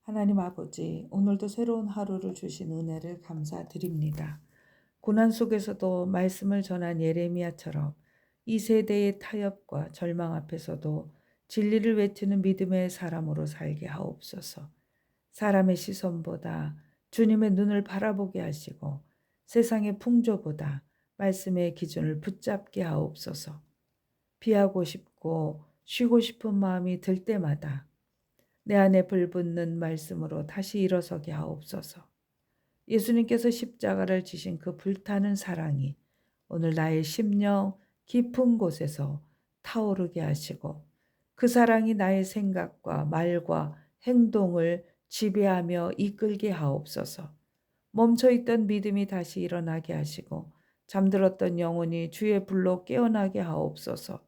하나님 아버지, 오늘도 새로운 하루를 주신 은혜를 감사드립니다. 고난 속에서도 말씀을 전한 예레미야처럼 이 세대의 타협과 절망 앞에서도 진리를 외치는 믿음의 사람으로 살게 하옵소서. 사람의 시선보다 주님의 눈을 바라보게 하시고 세상의 풍조보다 말씀의 기준을 붙잡게 하옵소서. 피하고 싶고 쉬고 싶은 마음이 들 때마다 내 안에 불붙는 말씀으로 다시 일어서게 하옵소서. 예수님께서 십자가를 지신 그 불타는 사랑이 오늘 나의 심령 깊은 곳에서 타오르게 하시고 그 사랑이 나의 생각과 말과 행동을 지배하며 이끌게 하옵소서. 멈춰있던 믿음이 다시 일어나게 하시고 잠들었던 영혼이 주의 불로 깨어나게 하옵소서.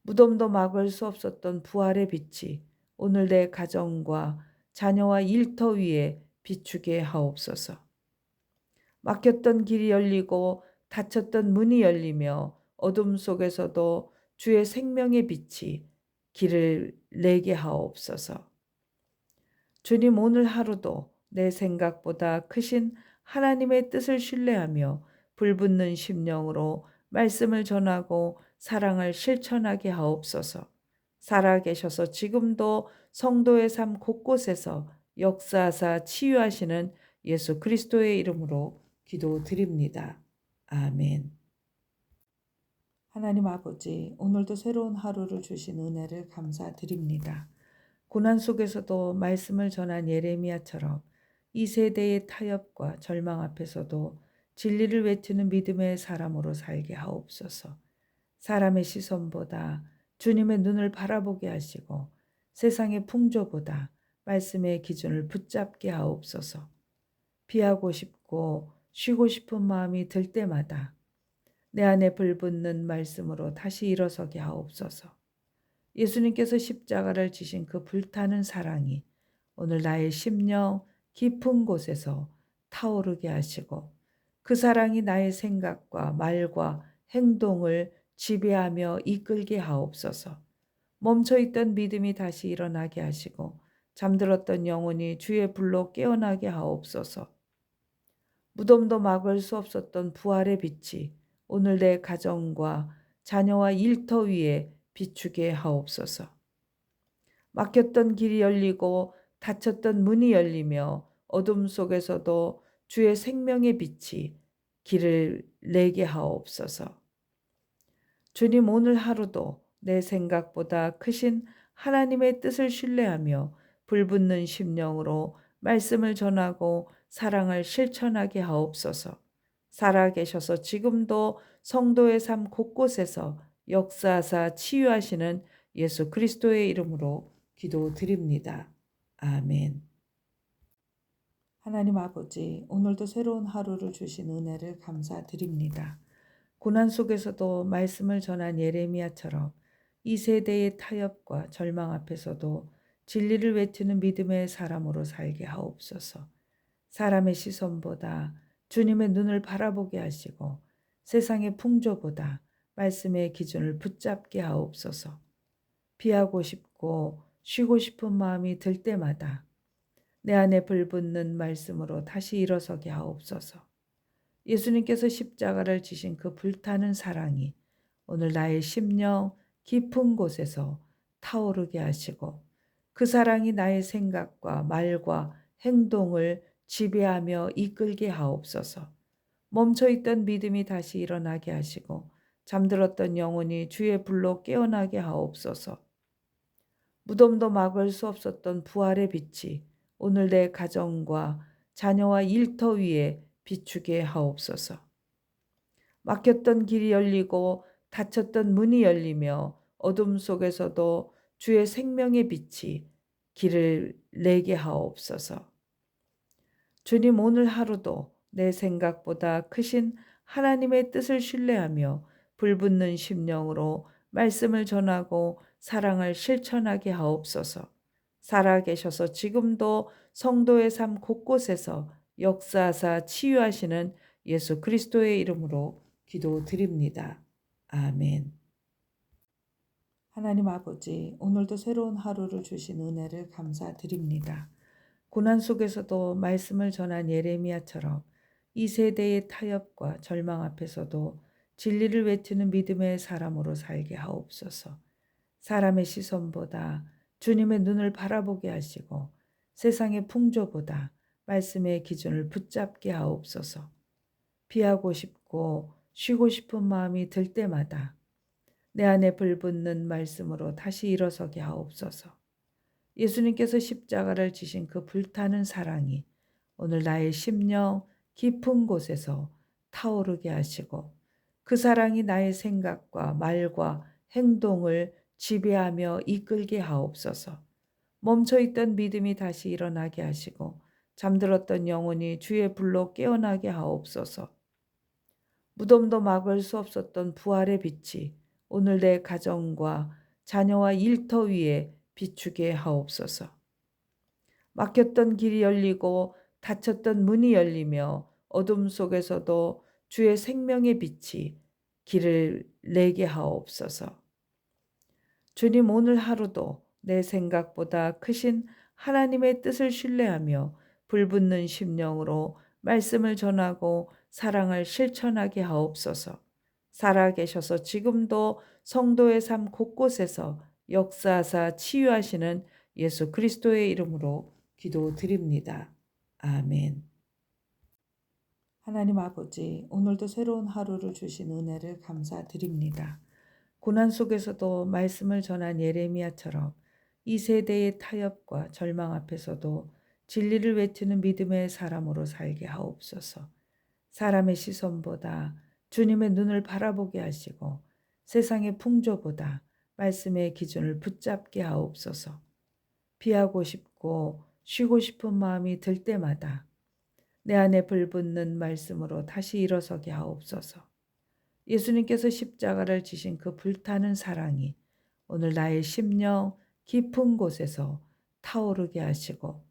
무덤도 막을 수 없었던 부활의 빛이 오늘 내 가정과 자녀와 일터 위에 비추게 하옵소서. 막혔던 길이 열리고 닫혔던 문이 열리며 어둠 속에서도 주의 생명의 빛이 길을 내게 하옵소서. 주님, 오늘 하루도 내 생각보다 크신 하나님의 뜻을 신뢰하며 불붙는 심령으로 말씀을 전하고 사랑을 실천하게 하옵소서. 살아계셔서 지금도 성도의 삶 곳곳에서 역사하사 치유하시는 예수 그리스도의 이름으로 기도드립니다. 아멘. 하나님 아버지, 오늘도 새로운 하루를 주신 은혜를 감사드립니다. 고난 속에서도 말씀을 전한 예레미야처럼 이 세대의 타협과 절망 앞에서도 진리를 외치는 믿음의 사람으로 살게 하옵소서. 사람의 시선보다 주님의 눈을 바라보게 하시고 세상의 풍조보다 말씀의 기준을 붙잡게 하옵소서. 피하고 싶고 쉬고 싶은 마음이 들 때마다 내 안에 불붙는 말씀으로 다시 일어서게 하옵소서. 예수님께서 십자가를 지신 그 불타는 사랑이 오늘 나의 심령 깊은 곳에서 타오르게 하시고 그 사랑이 나의 생각과 말과 행동을 지배하며 이끌게 하옵소서. 멈춰있던 믿음이 다시 일어나게 하시고 잠들었던 영혼이 주의 불로 깨어나게 하옵소서. 무덤도 막을 수 없었던 부활의 빛이 오늘 내 가정과 자녀와 일터 위에 비추게 하옵소서. 막혔던 길이 열리고 닫혔던 문이 열리며 어둠 속에서도 주의 생명의 빛이 길을 내게 하옵소서. 주님, 오늘 하루도 내 생각보다 크신 하나님의 뜻을 신뢰하며 불붙는 심령으로 말씀을 전하고 사랑을 실천하게 하옵소서. 살아계셔서 지금도 성도의 삶 곳곳에서 역사하사 치유하시는 예수 그리스도의 이름으로 기도드립니다. 아멘. 하나님 아버지, 오늘도 새로운 하루를 주신 은혜를 감사드립니다. 고난 속에서도 말씀을 전한 예레미야처럼 이 세대의 타협과 절망 앞에서도 진리를 외치는 믿음의 사람으로 살게 하옵소서. 사람의 시선보다 주님의 눈을 바라보게 하시고 세상의 풍조보다 말씀의 기준을 붙잡게 하옵소서. 피하고 싶고 쉬고 싶은 마음이 들 때마다 내 안에 불붙는 말씀으로 다시 일어서게 하옵소서. 예수님께서 십자가를 지신 그 불타는 사랑이 오늘 나의 심령 깊은 곳에서 타오르게 하시고 그 사랑이 나의 생각과 말과 행동을 지배하며 이끌게 하옵소서. 멈춰있던 믿음이 다시 일어나게 하시고 잠들었던 영혼이 주의 불로 깨어나게 하옵소서. 무덤도 막을 수 없었던 부활의 빛이 오늘 내 가정과 자녀와 일터 위에 비추게 하옵소서. 막혔던 길이 열리고 닫혔던 문이 열리며 어둠 속에서도 주의 생명의 빛이 길을 내게 하옵소서. 주님, 오늘 하루도 내 생각보다 크신 하나님의 뜻을 신뢰하며 불붙는 심령으로 말씀을 전하고 사랑을 실천하게 하옵소서. 살아계셔서 지금도 성도의 삶 곳곳에서 역사하사 치유하시는 예수 그리스도의 이름으로 기도드립니다. 아멘. 하나님 아버지, 오늘도 새로운 하루를 주신 은혜를 감사드립니다. 고난 속에서도 말씀을 전한 예레미야처럼 이 세대의 타협과 절망 앞에서도 진리를 외치는 믿음의 사람으로 살게 하옵소서. 사람의 시선보다 주님의 눈을 바라보게 하시고 세상의 풍조보다 말씀의 기준을 붙잡게 하옵소서. 피하고 싶고 쉬고 싶은 마음이 들 때마다 내 안에 불붙는 말씀으로 다시 일어서게 하옵소서. 예수님께서 십자가를 지신 그 불타는 사랑이 오늘 나의 심령 깊은 곳에서 타오르게 하시고 그 사랑이 나의 생각과 말과 행동을 지배하며 이끌게 하옵소서. 멈춰있던 믿음이 다시 일어나게 하시고 잠들었던 영혼이 주의 불로 깨어나게 하옵소서. 무덤도 막을 수 없었던 부활의 빛이 오늘 내 가정과 자녀와 일터 위에 비추게 하옵소서. 막혔던 길이 열리고 닫혔던 문이 열리며 어둠 속에서도 주의 생명의 빛이 길을 내게 하옵소서. 주님, 오늘 하루도 내 생각보다 크신 하나님의 뜻을 신뢰하며 불붙는 심령으로 말씀을 전하고 사랑을 실천하게 하옵소서. 살아계셔서 지금도 성도의 삶 곳곳에서 역사하사 치유하시는 예수 그리스도의 이름으로 기도드립니다. 아멘. 하나님 아버지, 오늘도 새로운 하루를 주신 은혜를 감사드립니다. 고난 속에서도 말씀을 전한 예레미야처럼 이 세대의 타협과 절망 앞에서도 진리를 외치는 믿음의 사람으로 살게 하옵소서. 사람의 시선보다 주님의 눈을 바라보게 하시고 세상의 풍조보다 말씀의 기준을 붙잡게 하옵소서. 피하고 싶고 쉬고 싶은 마음이 들 때마다 내 안에 불붙는 말씀으로 다시 일어서게 하옵소서. 예수님께서 십자가를 지신 그 불타는 사랑이 오늘 나의 심령 깊은 곳에서 타오르게 하시고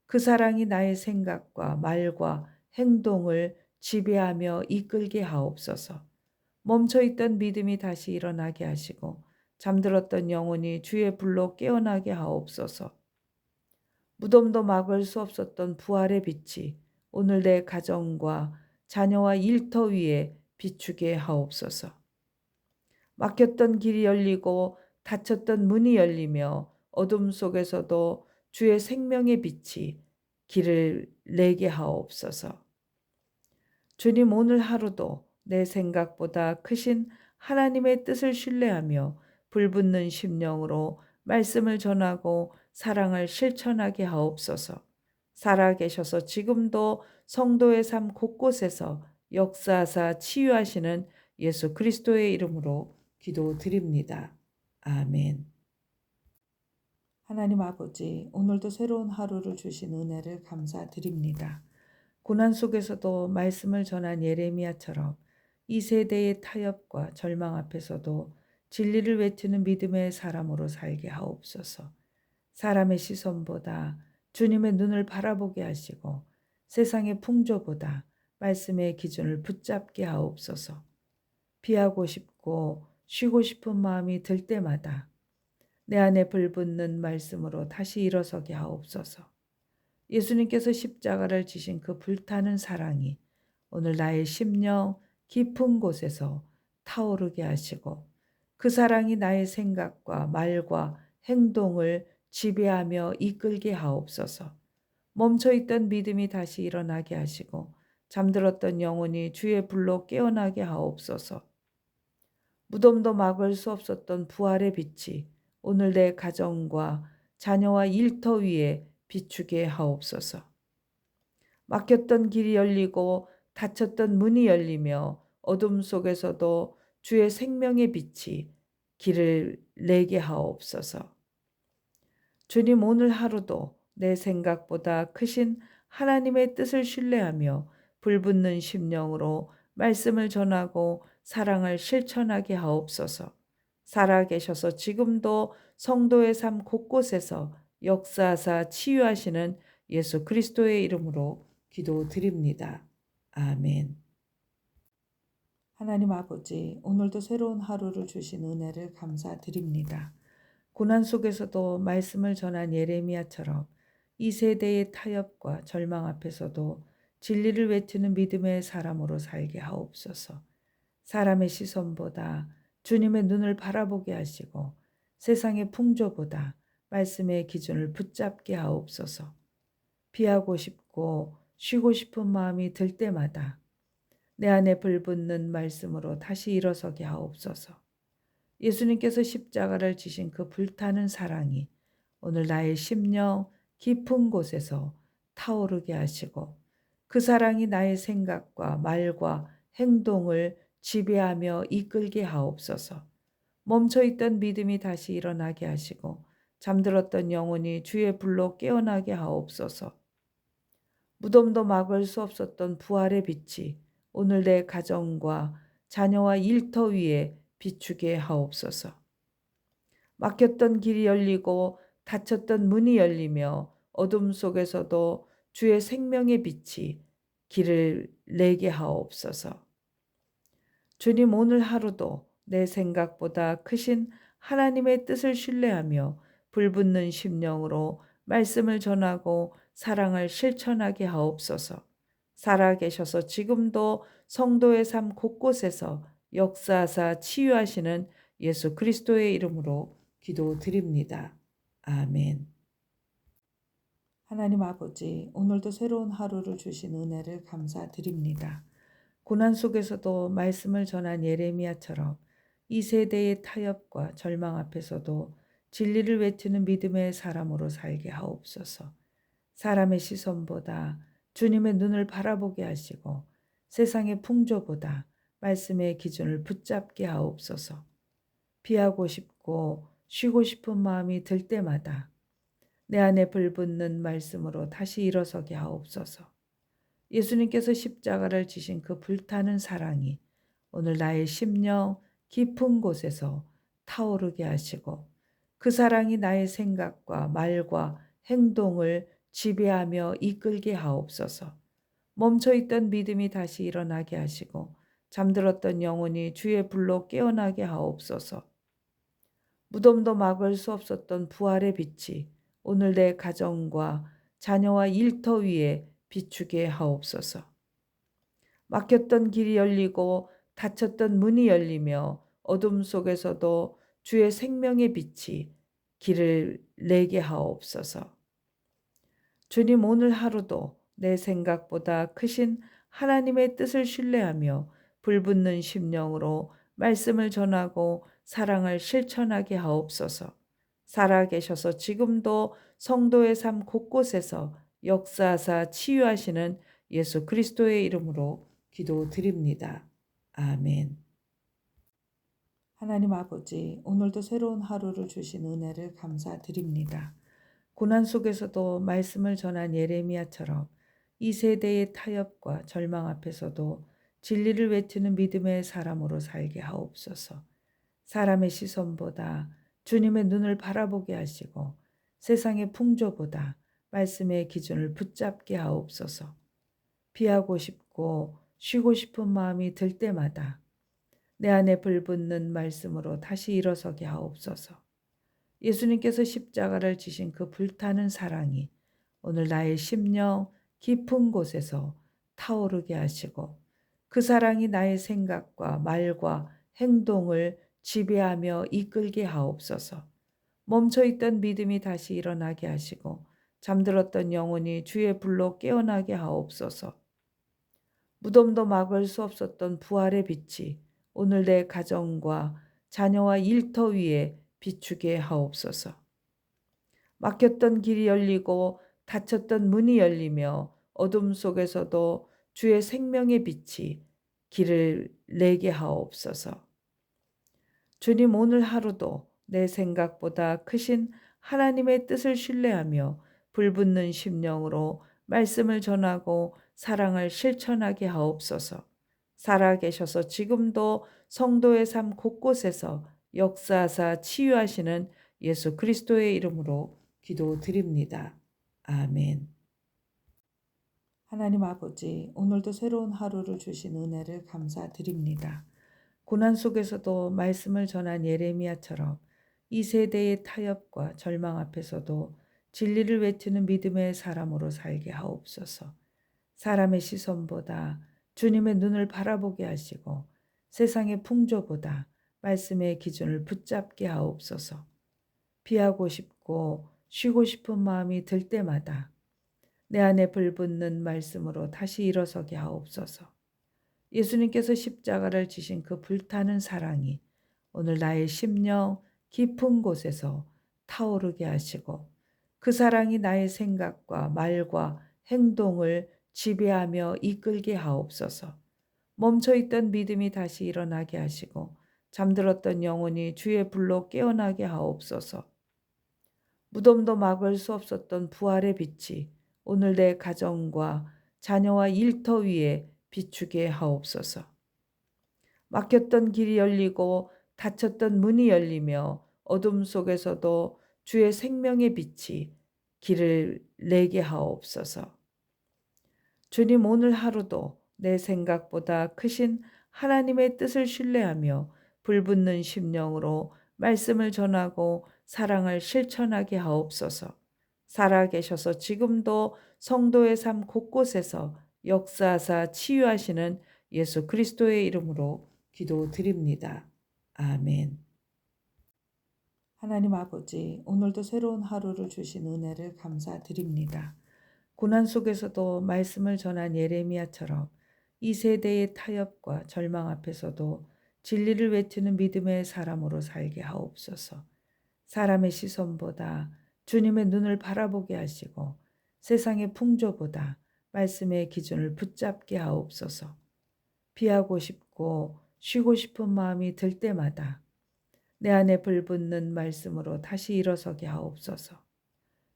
그 사랑이 나의 생각과 말과 행동을 지배하며 이끌게 하옵소서. 멈춰있던 믿음이 다시 일어나게 하시고 잠들었던 영혼이 주의 불로 깨어나게 하옵소서. 무덤도 막을 수 없었던 부활의 빛이 오늘 내 가정과 자녀와 일터 위에 비추게 하옵소서. 막혔던 길이 열리고 닫혔던 문이 열리며 어둠 속에서도 주의 생명의 빛이 길을 내게 하옵소서. 주님, 오늘 하루도 내 생각보다 크신 하나님의 뜻을 신뢰하며 불붙는 심령으로 말씀을 전하고 사랑을 실천하게 하옵소서. 살아계셔서 지금도 성도의 삶 곳곳에서 역사하사 치유하시는 예수 그리스도의 이름으로 기도드립니다. 아멘. 하나님 아버지, 오늘도 새로운 하루를 주신 은혜를 감사드립니다. 고난 속에서도 말씀을 전한 예레미야처럼 이 세대의 타협과 절망 앞에서도 진리를 외치는 믿음의 사람으로 살게 하옵소서. 사람의 시선보다 주님의 눈을 바라보게 하시고 세상의 풍조보다 말씀의 기준을 붙잡게 하옵소서. 피하고 싶고 쉬고 싶은 마음이 들 때마다 내 안에 불붙는 말씀으로 다시 일어서게 하옵소서. 예수님께서 십자가를 지신 그 불타는 사랑이 오늘 나의 심령 깊은 곳에서 타오르게 하시고 그 사랑이 나의 생각과 말과 행동을 지배하며 이끌게 하옵소서. 멈춰있던 믿음이 다시 일어나게 하시고 잠들었던 영혼이 주의 불로 깨어나게 하옵소서. 무덤도 막을 수 없었던 부활의 빛이 오늘 내 가정과 자녀와 일터 위에 비추게 하옵소서. 막혔던 길이 열리고 닫혔던 문이 열리며 어둠 속에서도 주의 생명의 빛이 길을 내게 하옵소서. 주님, 오늘 하루도 내 생각보다 크신 하나님의 뜻을 신뢰하며 불붙는 심령으로 말씀을 전하고 사랑을 실천하게 하옵소서. 살아계셔서 지금도 성도의 삶 곳곳에서 역사하사 치유하시는 예수 그리스도의 이름으로 기도드립니다. 아멘. 하나님 아버지, 오늘도 새로운 하루를 주신 은혜를 감사드립니다. 고난 속에서도 말씀을 전한 예레미야처럼 이 세대의 타협과 절망 앞에서도 진리를 외치는 믿음의 사람으로 살게 하옵소서. 사람의 시선보다 주님의 눈을 바라보게 하시고 세상의 풍조보다 말씀의 기준을 붙잡게 하옵소서. 피하고 싶고 쉬고 싶은 마음이 들 때마다 내 안에 불붙는 말씀으로 다시 일어서게 하옵소서. 예수님께서 십자가를 지신 그 불타는 사랑이 오늘 나의 심령 깊은 곳에서 타오르게 하시고 그 사랑이 나의 생각과 말과 행동을 지배하며 이끌게 하옵소서. 멈춰있던 믿음이 다시 일어나게 하시고 잠들었던 영혼이 주의 불로 깨어나게 하옵소서. 무덤도 막을 수 없었던 부활의 빛이 오늘 내 가정과 자녀와 일터 위에 비추게 하옵소서. 막혔던 길이 열리고 닫혔던 문이 열리며 어둠 속에서도 주의 생명의 빛이 길을 내게 하옵소서. 주님, 오늘 하루도 내 생각보다 크신 하나님의 뜻을 신뢰하며 불붙는 심령으로 말씀을 전하고 사랑을 실천하게 하옵소서. 살아계셔서 지금도 성도의 삶 곳곳에서 역사하사 치유하시는 예수 그리스도의 이름으로 기도드립니다. 아멘. 하나님 아버지, 오늘도 새로운 하루를 주신 은혜를 감사드립니다. 고난 속에서도 말씀을 전한 예레미야처럼 이 세대의 타협과 절망 앞에서도 진리를 외치는 믿음의 사람으로 살게 하옵소서. 사람의 시선보다 주님의 눈을 바라보게 하시고 세상의 풍조보다 말씀의 기준을 붙잡게 하옵소서. 피하고 싶고 쉬고 싶은 마음이 들 때마다 내 안에 불붙는 말씀으로 다시 일어서게 하옵소서. 예수님께서 십자가를 지신 그 불타는 사랑이 오늘 나의 심령 깊은 곳에서 타오르게 하시고 그 사랑이 나의 생각과 말과 행동을 지배하며 이끌게 하옵소서. 멈춰있던 믿음이 다시 일어나게 하시고 잠들었던 영혼이 주의 불로 깨어나게 하옵소서. 무덤도 막을 수 없었던 부활의 빛이 오늘 내 가정과 자녀와 일터 위에 비추게 하옵소서. 막혔던 길이 열리고 닫혔던 문이 열리며 어둠 속에서도 주의 생명의 빛이 길을 내게 하옵소서. 주님, 오늘 하루도 내 생각보다 크신 하나님의 뜻을 신뢰하며 불붙는 심령으로 말씀을 전하고 사랑을 실천하게 하옵소서. 살아계셔서 지금도 성도의 삶 곳곳에서 역사하사 치유하시는 예수 그리스도의 이름으로 기도드립니다. 아멘. 하나님 아버지, 오늘도 새로운 하루를 주신 은혜를 감사드립니다. 고난 속에서도 말씀을 전한 예레미야처럼 이 세대의 타협과 절망 앞에서도 진리를 외치는 믿음의 사람으로 살게 하옵소서. 사람의 시선보다 주님의 눈을 바라보게 하시고 세상의 풍조보다 말씀의 기준을 붙잡게 하옵소서. 피하고 싶고 쉬고 싶은 마음이 들 때마다 내 안에 불붙는 말씀으로 다시 일어서게 하옵소서. 예수님께서 십자가를 지신 그 불타는 사랑이 오늘 나의 심령 깊은 곳에서 타오르게 하시고 그 사랑이 나의 생각과 말과 행동을 지배하며 이끌게 하옵소서. 멈춰있던 믿음이 다시 일어나게 하시고 잠들었던 영혼이 주의 불로 깨어나게 하옵소서. 무덤도 막을 수 없었던 부활의 빛이 오늘 내 가정과 자녀와 일터 위에 비추게 하옵소서. 막혔던 길이 열리고 닫혔던 문이 열리며 어둠 속에서도 주의 생명의 빛이 길을 내게 하옵소서. 주님, 오늘 하루도 내 생각보다 크신 하나님의 뜻을 신뢰하며 불붙는 심령으로 말씀을 전하고 사랑을 실천하게 하옵소서. 살아계셔서 지금도 성도의 삶 곳곳에서 역사하사 치유하시는 예수 그리스도의 이름으로 기도드립니다. 아멘. 하나님 아버지, 오늘도 새로운 하루를 주신 은혜를 감사드립니다. 고난 속에서도 말씀을 전한 예레미야처럼 이 세대의 타협과 절망 앞에서도 진리를 외치는 믿음의 사람으로 살게 하옵소서. 사람의 시선보다 주님의 눈을 바라보게 하시고 세상의 풍조보다 말씀의 기준을 붙잡게 하옵소서. 피하고 싶고 쉬고 싶은 마음이 들 때마다 내 안에 불붙는 말씀으로 다시 일어서게 하옵소서. 예수님께서 십자가를 지신 그 불타는 사랑이 오늘 나의 심령 깊은 곳에서 타오르게 하시고 그 사랑이 나의 생각과 말과 행동을 지배하며 이끌게 하옵소서. 멈춰있던 믿음이 다시 일어나게 하시고 잠들었던 영혼이 주의 불로 깨어나게 하옵소서. 무덤도 막을 수 없었던 부활의 빛이 오늘 내 가정과 자녀와 일터 위에 비추게 하옵소서. 막혔던 길이 열리고 닫혔던 문이 열리며 어둠 속에서도 주의 생명의 빛이 길을 내게 하옵소서. 주님, 오늘 하루도 내 생각보다 크신 하나님의 뜻을 신뢰하며 불붙는 심령으로 말씀을 전하고 사랑을 실천하게 하옵소서. 살아계셔서 지금도 성도의 삶 곳곳에서 역사하사 치유하시는 예수 그리스도의 이름으로 기도드립니다. 아멘. 하나님 아버지, 오늘도 새로운 하루를 주신 은혜를 감사드립니다. 고난 속에서도 말씀을 전한 예레미야처럼 이 세대의 타협과 절망 앞에서도 진리를 외치는 믿음의 사람으로 살게 하옵소서. 사람의 시선보다 주님의 눈을 바라보게 하시고 세상의 풍조보다 말씀의 기준을 붙잡게 하옵소서. 피하고 싶고 쉬고 싶은 마음이 들 때마다 내 안에 불붙는 말씀으로 다시 일어서게 하옵소서.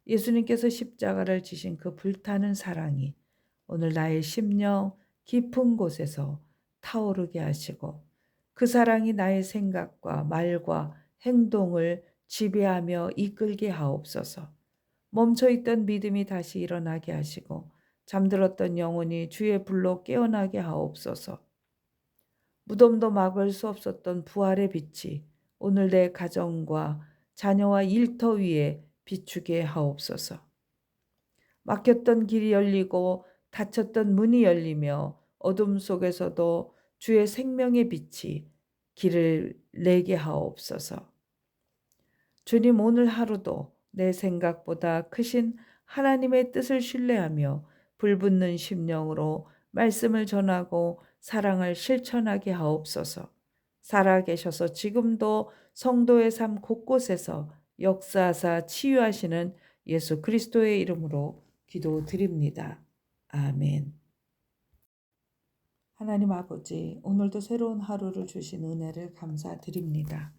예수님께서 십자가를 지신 그 불타는 사랑이 오늘 나의 심령 깊은 곳에서 타오르게 하시고 그 사랑이 나의 생각과 말과 행동을 지배하며 이끌게 하옵소서. 멈춰있던 믿음이 다시 일어나게 하시고 잠들었던 영혼이 주의 불로 깨어나게 하옵소서. 무덤도 막을 수 없었던 부활의 빛이 오늘 내 가정과 자녀와 일터 위에 비추게 하옵소서. 막혔던 길이 열리고 닫혔던 문이 열리며 어둠 속에서도 주의 생명의 빛이 길을 내게 하옵소서. 주님, 오늘 하루도 내 생각보다 크신 하나님의 뜻을 신뢰하며 불붙는 심령으로 말씀을 전하고 사랑을 실천하게 하옵소서. 살아계셔서 지금도 성도의 삶 곳곳에서 역사하사 치유하시는 예수 그리스도의 이름으로 기도드립니다. 아멘. 하나님 아버지, 오늘도 새로운 하루를 주신 은혜를 감사드립니다.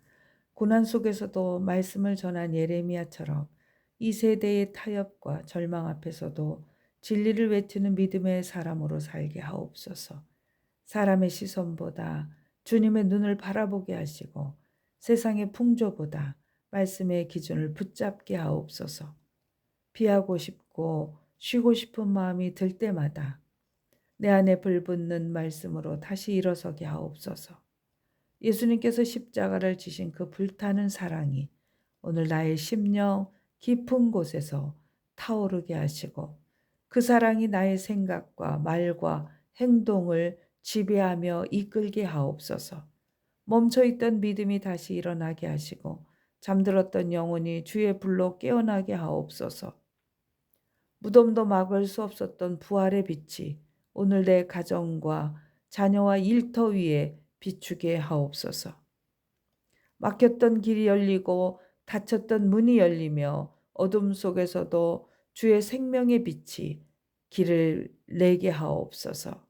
고난 속에서도 말씀을 전한 예레미야처럼 이 세대의 타협과 절망 앞에서도 진리를 외치는 믿음의 사람으로 살게 하옵소서. 사람의 시선보다 주님의 눈을 바라보게 하시고 세상의 풍조보다 말씀의 기준을 붙잡게 하옵소서. 피하고 싶고 쉬고 싶은 마음이 들 때마다 내 안에 불붙는 말씀으로 다시 일어서게 하옵소서. 예수님께서 십자가를 지신 그 불타는 사랑이 오늘 나의 심령 깊은 곳에서 타오르게 하시고 그 사랑이 나의 생각과 말과 행동을 지배하며 이끌게 하옵소서. 멈춰있던 믿음이 다시 일어나게 하시고 잠들었던 영혼이 주의 불로 깨어나게 하옵소서. 무덤도 막을 수 없었던 부활의 빛이 오늘 내 가정과 자녀와 일터 위에 비추게 하옵소서. 막혔던 길이 열리고 닫혔던 문이 열리며 어둠 속에서도 주의 생명의 빛이 길을 내게 하옵소서.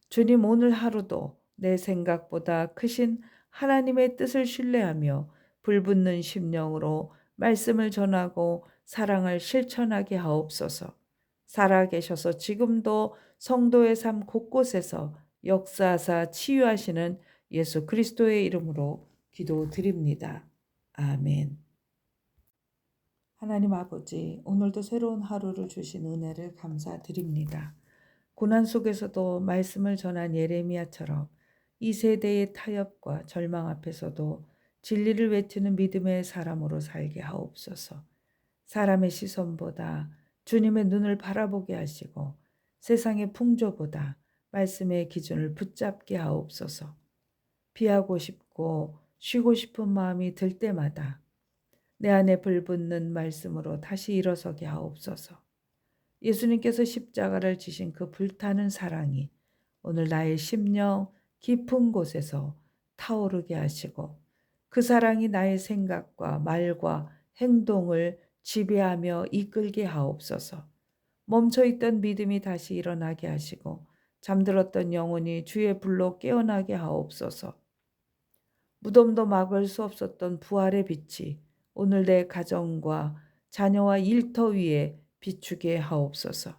주님, 오늘 하루도 내 생각보다 크신 하나님의 뜻을 신뢰하며 불붙는 심령으로 말씀을 전하고 사랑을 실천하게 하옵소서. 살아계셔서 지금도 성도의 삶 곳곳에서 역사하사 치유하시는 예수 그리스도의 이름으로 기도드립니다. 아멘. 하나님 아버지, 오늘도 새로운 하루를 주신 은혜를 감사드립니다. 고난 속에서도 말씀을 전한 예레미야처럼 이 세대의 타협과 절망 앞에서도 진리를 외치는 믿음의 사람으로 살게 하옵소서. 사람의 시선보다 주님의 눈을 바라보게 하시고 세상의 풍조보다 말씀의 기준을 붙잡게 하옵소서. 피하고 싶고 쉬고 싶은 마음이 들 때마다 내 안에 불붙는 말씀으로 다시 일어서게 하옵소서. 예수님께서 십자가를 지신 그 불타는 사랑이 오늘 나의 심령 깊은 곳에서 타오르게 하시고 그 사랑이 나의 생각과 말과 행동을 지배하며 이끌게 하옵소서. 멈춰있던 믿음이 다시 일어나게 하시고 잠들었던 영혼이 주의 불로 깨어나게 하옵소서. 무덤도 막을 수 없었던 부활의 빛이 오늘 내 가정과 자녀와 일터 위에 비추게 하옵소서.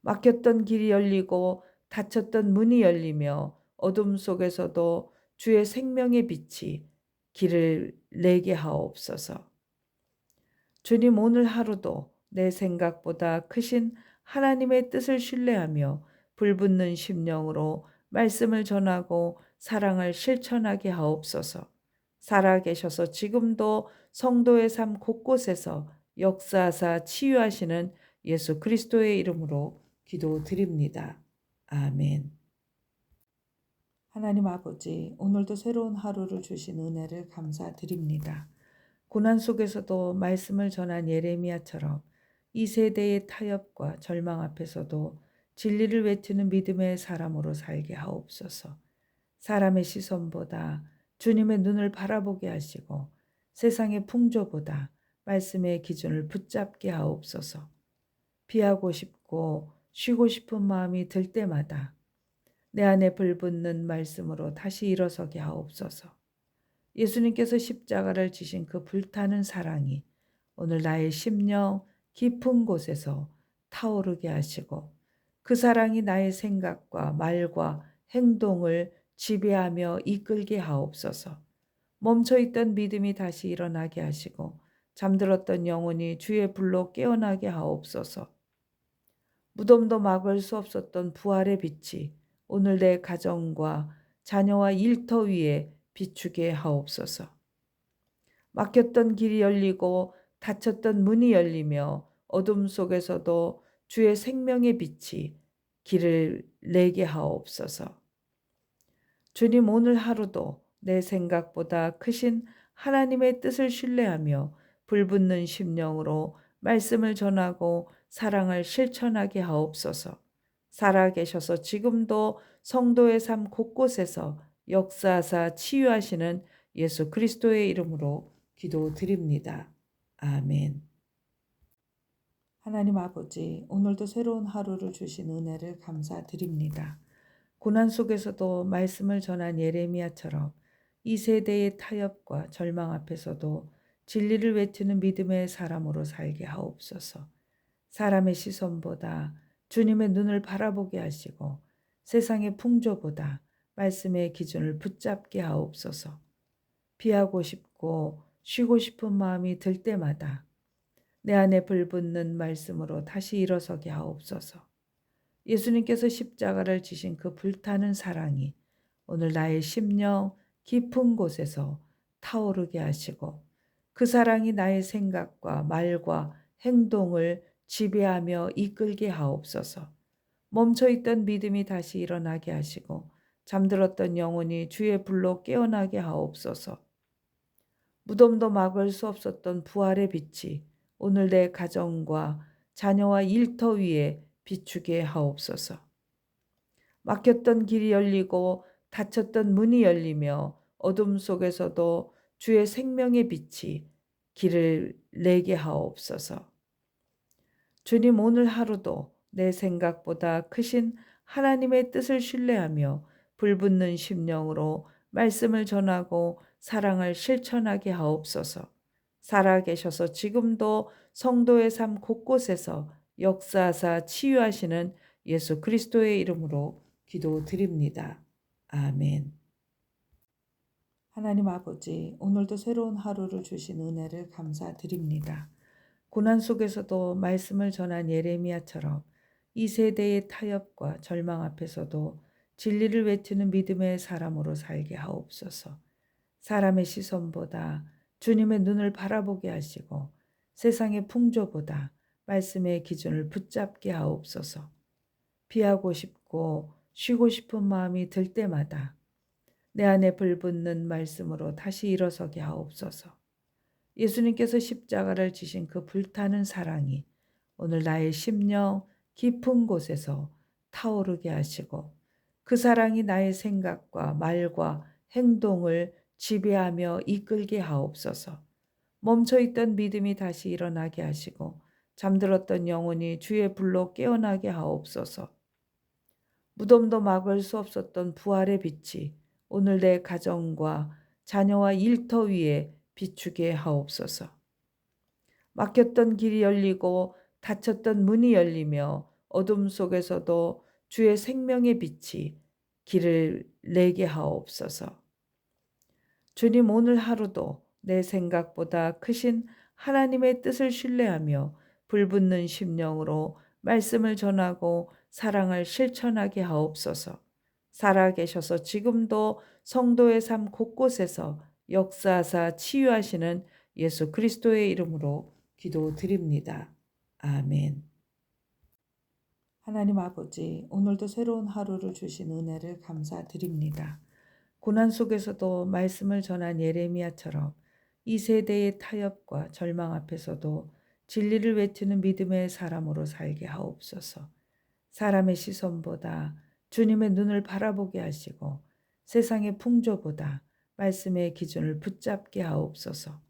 막혔던 길이 열리고 닫혔던 문이 열리며 어둠 속에서도 주의 생명의 빛이 길을 내게 하옵소서. 주님, 오늘 하루도 내 생각보다 크신 하나님의 뜻을 신뢰하며 불붙는 심령으로 말씀을 전하고 사랑을 실천하게 하옵소서. 살아계셔서 지금도 성도의 삶 곳곳에서 역사하사 치유하시는 예수 그리스도의 이름으로 기도드립니다. 아멘. 하나님 아버지, 오늘도 새로운 하루를 주신 은혜를 감사드립니다. 고난 속에서도 말씀을 전한 예레미야처럼 이 세대의 타협과 절망 앞에서도 진리를 외치는 믿음의 사람으로 살게 하옵소서. 사람의 시선보다 주님의 눈을 바라보게 하시고 세상의 풍조보다 말씀의 기준을 붙잡게 하옵소서. 피하고 싶고 쉬고 싶은 마음이 들 때마다 내 안에 불붙는 말씀으로 다시 일어서게 하옵소서. 예수님께서 십자가를 지신 그 불타는 사랑이 오늘 나의 심령 깊은 곳에서 타오르게 하시고 그 사랑이 나의 생각과 말과 행동을 지배하며 이끌게 하옵소서. 멈춰있던 믿음이 다시 일어나게 하시고 잠들었던 영혼이 주의 불로 깨어나게 하옵소서. 무덤도 막을 수 없었던 부활의 빛이 오늘 내 가정과 자녀와 일터 위에 비추게 하옵소서. 막혔던 길이 열리고 닫혔던 문이 열리며 어둠 속에서도 주의 생명의 빛이 길을 내게 하옵소서. 주님, 오늘 하루도 내 생각보다 크신 하나님의 뜻을 신뢰하며 불붙는 심령으로 말씀을 전하고 사랑을 실천하게 하옵소서. 살아계셔서 지금도 성도의 삶 곳곳에서 역사하사 치유하시는 예수 그리스도의 이름으로 기도드립니다. 아멘. 하나님 아버지, 오늘도 새로운 하루를 주신 은혜를 감사드립니다. 고난 속에서도 말씀을 전한 예레미야처럼 이 세대의 타협과 절망 앞에서도 진리를 외치는 믿음의 사람으로 살게 하옵소서. 사람의 시선보다 주님의 눈을 바라보게 하시고 세상의 풍조보다 말씀의 기준을 붙잡게 하옵소서. 피하고 싶고 쉬고 싶은 마음이 들 때마다 내 안에 불붙는 말씀으로 다시 일어서게 하옵소서. 예수님께서 십자가를 지신 그 불타는 사랑이 오늘 나의 심령 깊은 곳에서 타오르게 하시고 그 사랑이 나의 생각과 말과 행동을 지배하며 이끌게 하옵소서. 멈춰있던 믿음이 다시 일어나게 하시고 잠들었던 영혼이 주의 불로 깨어나게 하옵소서. 무덤도 막을 수 없었던 부활의 빛이 오늘 내 가정과 자녀와 일터 위에 비추게 하옵소서. 막혔던 길이 열리고 닫혔던 문이 열리며 어둠 속에서도 주의 생명의 빛이 길을 내게 하옵소서. 주님, 오늘 하루도 내 생각보다 크신 하나님의 뜻을 신뢰하며 불붙는 심령으로 말씀을 전하고 사랑을 실천하게 하옵소서. 살아계셔서 지금도 성도의 삶 곳곳에서 역사하사 치유하시는 예수 그리스도의 이름으로 기도드립니다. 아멘. 하나님 아버지, 오늘도 새로운 하루를 주신 은혜를 감사드립니다. 고난 속에서도 말씀을 전한 예레미야처럼 이 세대의 타협과 절망 앞에서도 진리를 외치는 믿음의 사람으로 살게 하옵소서. 사람의 시선보다 주님의 눈을 바라보게 하시고 세상의 풍조보다 말씀의 기준을 붙잡게 하옵소서. 피하고 싶고 쉬고 싶은 마음이 들 때마다 내 안에 불붙는 말씀으로 다시 일어서게 하옵소서. 예수님께서 십자가를 지신 그 불타는 사랑이 오늘 나의 심령 깊은 곳에서 타오르게 하시고 그 사랑이 나의 생각과 말과 행동을 지배하며 이끌게 하옵소서. 멈춰있던 믿음이 다시 일어나게 하시고 잠들었던 영혼이 주의 불로 깨어나게 하옵소서. 무덤도 막을 수 없었던 부활의 빛이 오늘 내 가정과 자녀와 일터 위에 비추게 하옵소서. 막혔던 길이 열리고 닫혔던 문이 열리며 어둠 속에서도 주의 생명의 빛이 길을 내게 하옵소서. 주님, 오늘 하루도 내 생각보다 크신 하나님의 뜻을 신뢰하며 불붙는 심령으로 말씀을 전하고 사랑을 실천하게 하옵소서. 살아계셔서 지금도 성도의 삶 곳곳에서 역사하사 치유하시는 예수 그리스도의 이름으로 기도드립니다. 아멘. 하나님 아버지, 오늘도 새로운 하루를 주신 은혜를 감사드립니다. 고난 속에서도 말씀을 전한 예레미야처럼 이 세대의 타협과 절망 앞에서도 진리를 외치는 믿음의 사람으로 살게 하옵소서. 사람의 시선보다 주님의 눈을 바라보게 하시고 세상의 풍조보다 말씀의 기준을 붙잡게 하옵소서.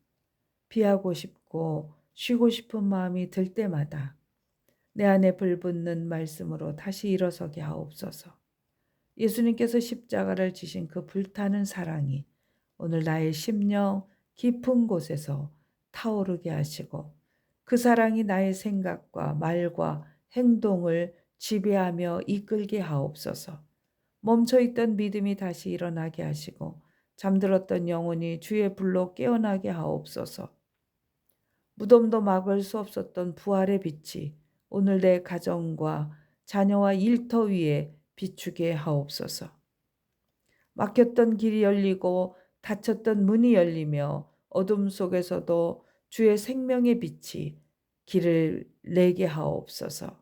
피하고 싶고 쉬고 싶은 마음이 들 때마다 내 안에 불붙는 말씀으로 다시 일어서게 하옵소서. 예수님께서 십자가를 지신 그 불타는 사랑이 오늘 나의 심령 깊은 곳에서 타오르게 하시고 그 사랑이 나의 생각과 말과 행동을 지배하며 이끌게 하옵소서. 멈춰있던 믿음이 다시 일어나게 하시고 잠들었던 영혼이 주의 불로 깨어나게 하옵소서. 무덤도 막을 수 없었던 부활의 빛이 오늘 내 가정과 자녀와 일터 위에 비추게 하옵소서. 막혔던 길이 열리고 닫혔던 문이 열리며 어둠 속에서도 주의 생명의 빛이 길을 내게 하옵소서.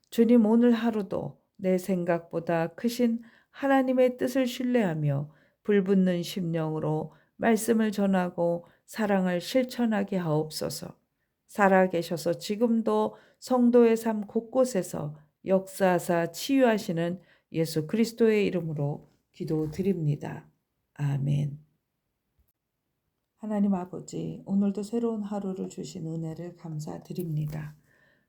주님, 오늘 하루도 내 생각보다 크신 하나님의 뜻을 신뢰하며 불붙는 심령으로 말씀을 전하고 사랑을 실천하게 하옵소서. 살아계셔서 지금도 성도의 삶 곳곳에서 역사하사 치유하시는 예수 그리스도의 이름으로 기도드립니다. 아멘. 하나님 아버지, 오늘도 새로운 하루를 주신 은혜를 감사드립니다.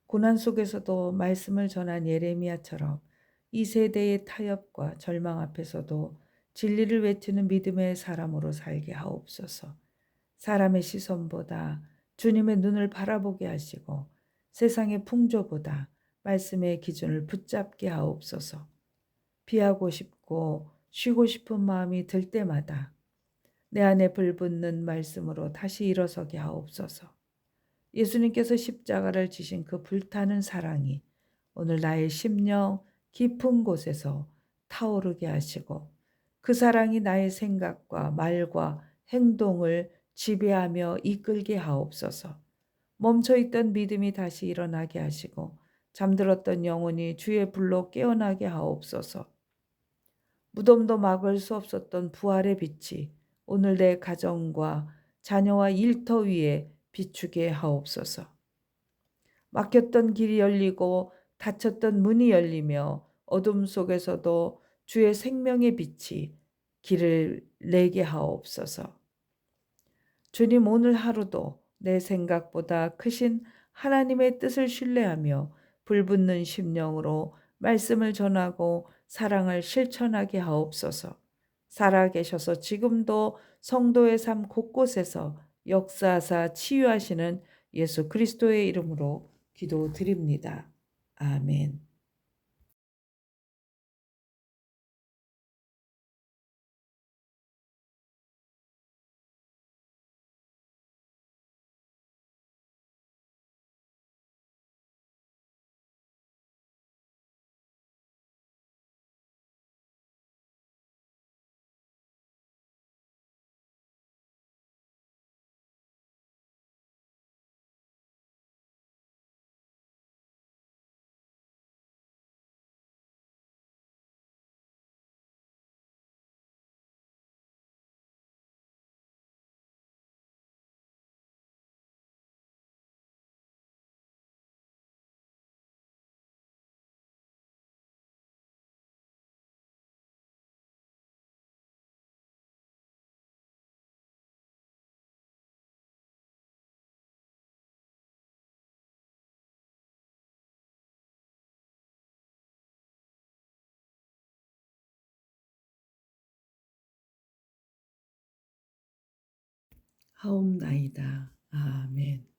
고난 속에서도 말씀을 전한 예레미야처럼 이 세대의 타협과 절망 앞에서도 진리를 외치는 믿음의 사람으로 살게 하옵소서. 사람의 시선보다 주님의 눈을 바라보게 하시고 세상의 풍조보다 말씀의 기준을 붙잡게 하옵소서. 피하고 싶고 쉬고 싶은 마음이 들 때마다 내 안에 불붙는 말씀으로 다시 일어서게 하옵소서. 예수님께서 십자가를 지신 그 불타는 사랑이 오늘 나의 심령 깊은 곳에서 타오르게 하시고 그 사랑이 나의 생각과 말과 행동을 지배하며 이끌게 하옵소서. 멈춰있던 믿음이 다시 일어나게 하시고 잠들었던 영혼이 주의 불로 깨어나게 하옵소서. 무덤도 막을 수 없었던 부활의 빛이 오늘 내 가정과 자녀와 일터 위에 비추게 하옵소서. 막혔던 길이 열리고 닫혔던 문이 열리며 어둠 속에서도 주의 생명의 빛이 길을 내게 하옵소서. 주님, 오늘 하루도 내 생각보다 크신 하나님의 뜻을 신뢰하며 불붙는 심령으로 말씀을 전하고 사랑을 실천하게 하옵소서. 살아계셔서 지금도 성도의 삶 곳곳에서 역사하사 치유하시는 예수 그리스도의 이름으로 기도드립니다. 아멘. 하옵나이다. 아멘.